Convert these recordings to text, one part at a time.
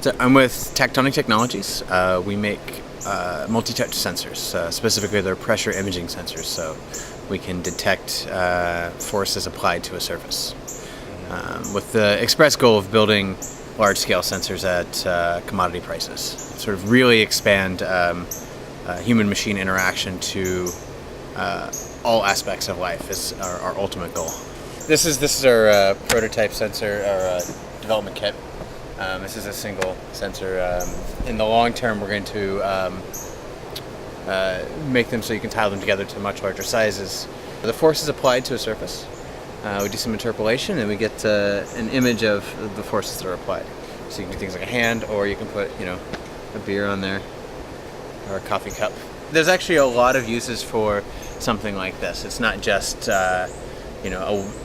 So I'm with Tactonic Technologies. We make multi-touch sensors. Specifically, they're pressure imaging sensors, so we can detect forces applied to a surface. With the express goal of building large-scale sensors at commodity prices. Sort of really expand human-machine interaction to all aspects of life is our ultimate goal. This is our prototype sensor, our development kit. This is a single sensor. In the long term, we're going to make them so you can tile them together to much larger sizes. The force is applied to a surface. We do some interpolation, and we get an image of the forces that are applied. So you can do things like a hand, or you can put, a beer on there, or a coffee cup. There's actually a lot of uses for something like this. It's not just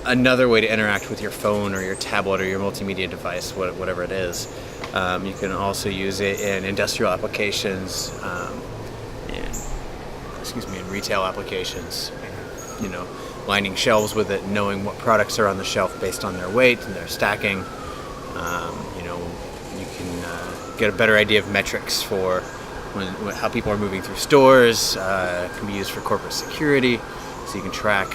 another way to interact with your phone or your tablet or your multimedia device, whatever it is. You can also use it in industrial applications, in retail applications. Lining shelves with it, knowing what products are on the shelf based on their weight and their stacking. You can get a better idea of metrics for how people are moving through stores. It can be used for corporate security, so you can track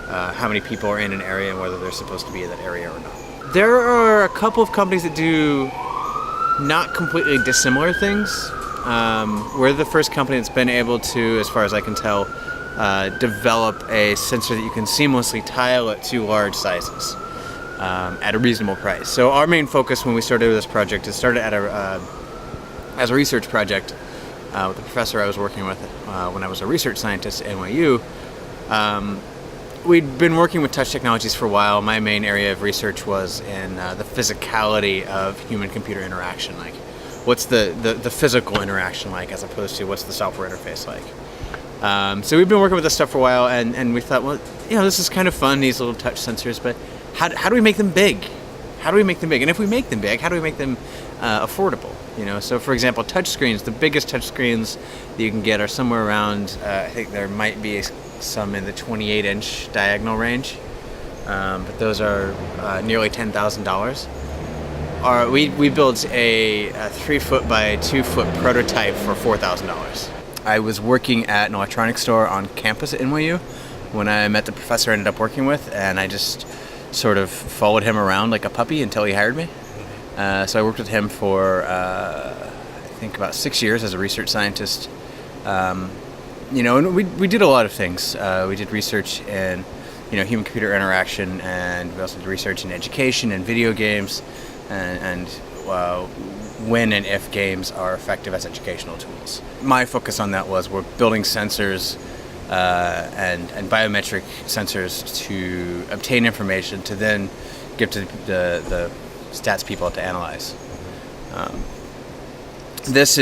how many people are in an area and whether they're supposed to be in that area or not. There are a couple of companies that do not completely dissimilar things. We're the first company that's been able to, as far as I can tell, develop a sensor that you can seamlessly tile at to large sizes at a reasonable price. So our main focus when we started with this project, it started as a research project with the professor I was working with when I was a research scientist at NYU. We'd been working with touch technologies for a while. My main area of research was in the physicality of human-computer interaction. Like, what's the physical interaction like, as opposed to what's the software interface like? So we've been working with this stuff for a while, and we thought, well, this is kind of fun, these little touch sensors, but how do we make them big? How do we make them big? And if we make them big, how do we make them affordable? So for example, touch screens, the biggest touch screens that you can get are somewhere around, I think there might be some in the 28-inch diagonal range, but those are nearly $10,000. We built a 3-foot by 2-foot prototype for $4,000. I was working at an electronics store on campus at NYU when I met the professor I ended up working with, and I just sort of followed him around like a puppy until he hired me. So I worked with him for I think about 6 years as a research scientist. And we did a lot of things. We did research in human-computer interaction, and we also did research in education and video games, and when and if games are effective as educational tools. My focus on that was we're building sensors and biometric sensors to obtain information to then give to the stats people to analyze. This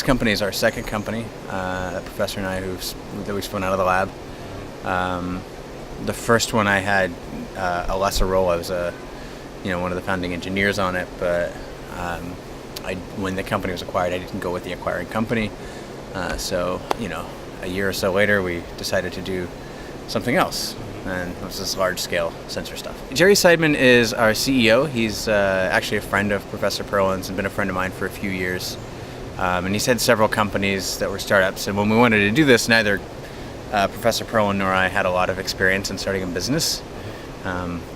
company is our second company, the professor and I that we spun out of the lab. The first one I had a lesser role. I was one of the founding engineers on it, but when the company was acquired, I didn't go with the acquiring company. So a year or so later, we decided to do something else, and it was this large-scale sensor stuff. Jerry Seidman is our CEO. He's actually a friend of Professor Perlin's and been a friend of mine for a few years. And he's had several companies that were startups. And when we wanted to do this, neither Professor Perlin nor I had a lot of experience in starting a business.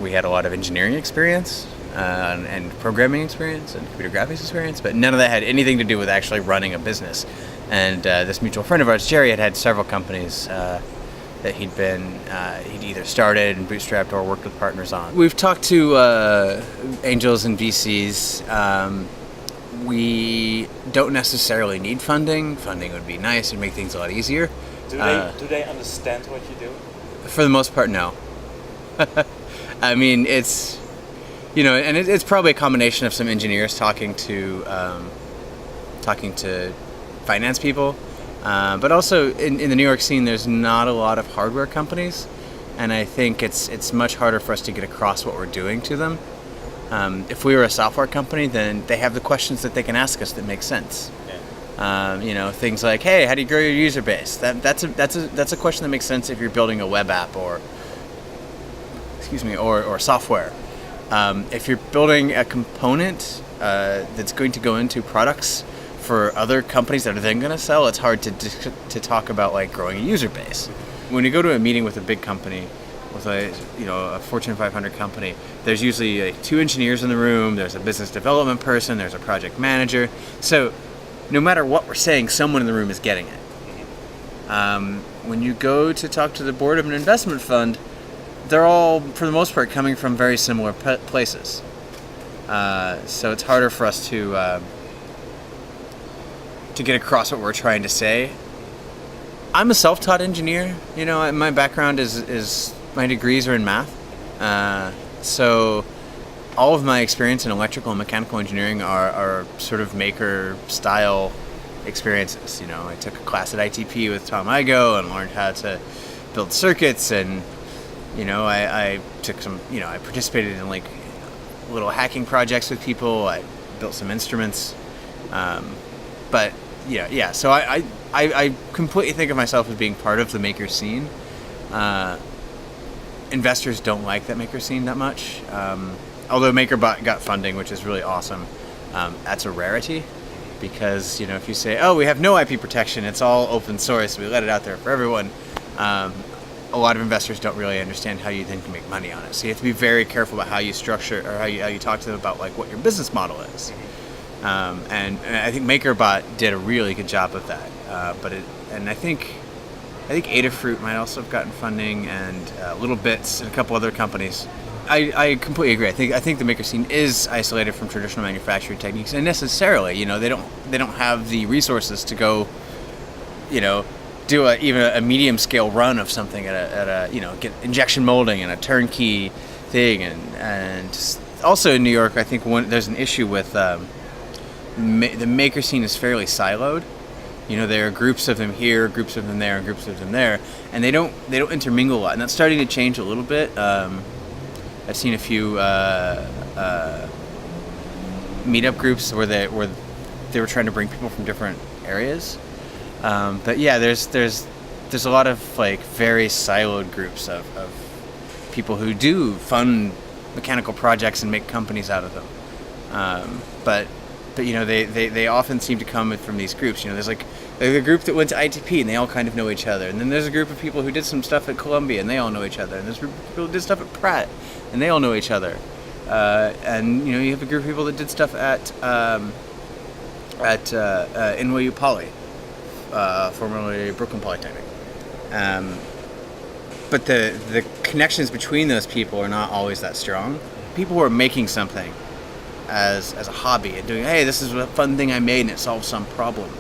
We had a lot of engineering experience and programming experience and computer graphics experience, but none of that had anything to do with actually running a business. And this mutual friend of ours, Jerry, had several companies that he'd either started and bootstrapped or worked with partners on. We've talked to angels and VCs. We don't necessarily need funding. Funding would be nice and make things a lot easier. Do they understand what you do? For the most part, no. I mean, it's it's probably a combination of some engineers talking to finance people, but also in the New York scene, there's not a lot of hardware companies, and I think it's much harder for us to get across what we're doing to them. If we were a software company, then they have the questions that they can ask us that make sense. Yeah. Things like, hey, how do you grow your user base? That's a question that makes sense if you're building a web app or software. If you're building a component that's going to go into products for other companies that are then going to sell, it's hard to talk about like growing a user base. When you go to a meeting with a big company, with a Fortune 500 company, there's usually like 2 engineers in the room. There's a business development person. There's a project manager. So no matter what we're saying, someone in the room is getting it. When you go to talk to the board of an investment fund, they're all, for the most part, coming from very similar places. So it's harder for us to get across what we're trying to say. I'm a self-taught engineer. My background is my degrees are in math. So all of my experience in electrical and mechanical engineering are sort of maker-style experiences. I took a class at ITP with Tom Igoe and learned how to build circuits, and I took some, I participated in like little hacking projects with people. I built some instruments, but so I completely think of myself as being part of the maker scene. Investors don't like that maker scene that much, although MakerBot got funding, which is really awesome. That's a rarity, because if you say, oh, we have no IP protection, it's all open source, we let it out there for everyone, a lot of investors don't really understand how you then can make money on it. So you have to be very careful about how you structure, or how you talk to them about like what your business model is. And I think MakerBot did a really good job of that. I think Adafruit might also have gotten funding, and Little Bits and a couple other companies. I completely agree. I think the maker scene is isolated from traditional manufacturing techniques, and necessarily, they don't have the resources to go, do even a medium scale run of something at a get injection molding and a turnkey thing, and also in New York, I think there's an issue with the maker scene is fairly siloed. There are groups of them here, groups of them there, and groups of them there, and they don't intermingle a lot, and that's starting to change a little bit. I've seen a few meetup groups where they were trying to bring people from different areas, but yeah, there's a lot of like very siloed groups of people who do fund mechanical projects and make companies out of them, but they often seem to come from these groups. There's a group that went to ITP and they all kind of know each other, and then there's a group of people who did some stuff at Columbia and they all know each other, and there's a group of people who did stuff at Pratt and they all know each other, and you have a group of people that did stuff at NYU Poly, formerly Brooklyn Polytechnic, but the connections between those people are not always that strong. People who are making something as a hobby and doing, hey, this is a fun thing I made and it solves some problem.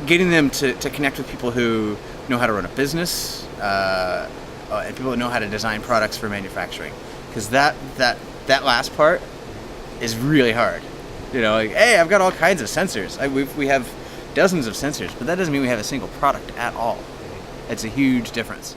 Getting them to connect with people who know how to run a business, and people that know how to design products for manufacturing, because that last part is really hard. Hey, I've got all kinds of sensors. We have dozens of sensors, but that doesn't mean we have a single product at all. It's a huge difference.